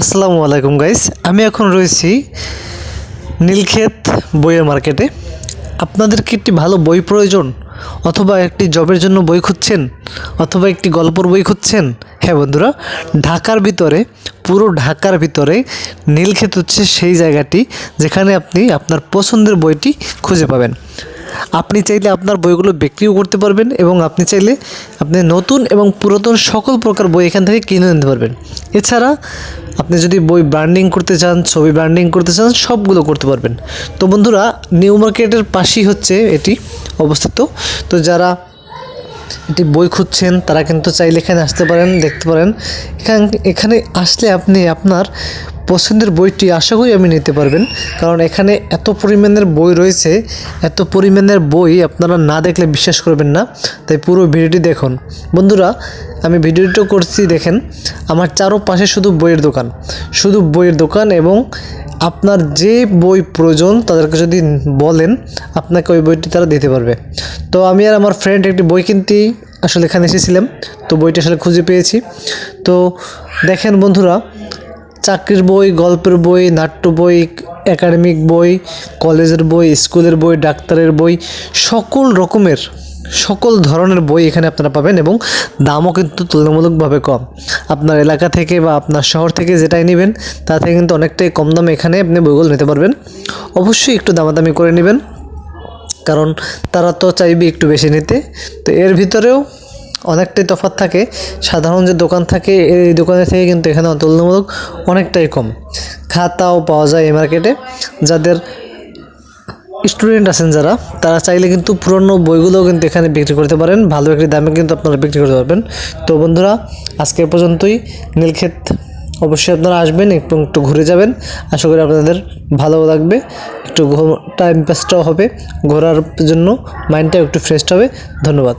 আসসালামু আলাইকুম গাইস, আমি এখন রয়েছি নীলক্ষেত বইয়ের মার্কেটে। আপনাদের কি একটি ভালো বই প্রয়োজন, অথবা একটি জবের জন্য বই খুঁজছেন, অথবা একটি গল্পের বই খুঁজছেন? হ্যাঁ বন্ধুরা, ঢাকার ভিতরে, পুরো ঢাকার ভিতরে নীলক্ষেত হচ্ছে সেই জায়গাটি যেখানে আপনি আপনার পছন্দের বইটি খুঁজে পাবেন। আপনি চাইলে আপনার বইগুলো বিক্রিও করতে পারবেন, এবং আপনি চাইলে আপনি নতুন এবং পুরাতন সকল প্রকার বই এখান থেকে কিনে নিতে পারবেন। এছাড়া আপনি যদি বই ব্র্যান্ডিং করতে চান, ছবি ব্র্যান্ডিং করতে চান, সবগুলো করতে পারবেন। তো বন্ধুরা, নিউ মার্কেটের পাশেই হচ্ছে এটি অবস্থিত। তো যারা এটি বই খুঁজছেন তারা কিন্তু চাইলে এখানে আসতে পারেন, দেখতে পারেন। এখানে আসলে আপনি আপনার পছন্দের বইটি আশা করি আমি নিতে পারবেন, কারণ এখানে এত পরিমাণের বই রয়েছে, এত পরিমাণের বই আপনারা না দেখলে বিশ্বাস করবেন না। তাই পুরো ভিডিওটি দেখুন বন্ধুরা। আমি ভিডিওটা করছি, দেখেন আমার চারপাশে শুধু বইয়ের দোকান, শুধু বইয়ের দোকান। এবং আপনার যে বই প্রয়োজন তাদেরকে যদি বলেন, আপনাকে ওই বইটি তারা দিতে পারবে। তো আমি আর আমার ফ্রেন্ড একটি বই কিনতে আসলে এখানে এসেছিলাম, তো বইটা আসলে খুঁজে পেয়েছি। তো দেখেন বন্ধুরা, চাকরির বই, গল্পের বই, নাট্য বই, একাডেমিক বই, কলেজের বই, স্কুলের বই, ডাক্তারের বই, সকল রকমের, সকল ধরনের বই এখানে আপনারা পাবেন। এবং দামও কিন্তু তুলনামূলকভাবে কম। আপনার এলাকা থেকে বা আপনার শহর থেকে যেটাই নেবেন তা থেকে কিন্তু অনেকটাই কম দামে এখানে আপনি বইগুলো নিতে পারবেন। অবশ্যই একটু দামাদামি করে নেবেন, কারণ তারা তো চাইবে একটু বেশি নিতে। তো এর ভিতরেও অনেকটাই তফাৎ থাকে। সাধারণ যে দোকান থাকে এই দোকানের থেকে কিন্তু এখানে তুলনামূলক অনেকটাই কম। খাতাও পাওয়া যায় এই মার্কেটে। যাদের স্টুডেন্ট আছেন যারা, তারা চাইলে কিন্তু পুরনো বইগুলোও কিন্তু এখানে বিক্রি করতে পারেন, ভালো একটি দামে কিন্তু আপনারা বিক্রি করতে পারবেন। তো বন্ধুরা, আজকে পর্যন্তই। নীলক্ষেত অবশ্যই আপনারা আসবেন এবং একটু ঘুরে যাবেন। আশা করি আপনাদের ভালো লাগবে, একটু টাইম পাসটাও হবে, ঘোরার জন্য মাইন্ডটাও একটু ফ্রেশ হবে। ধন্যবাদ।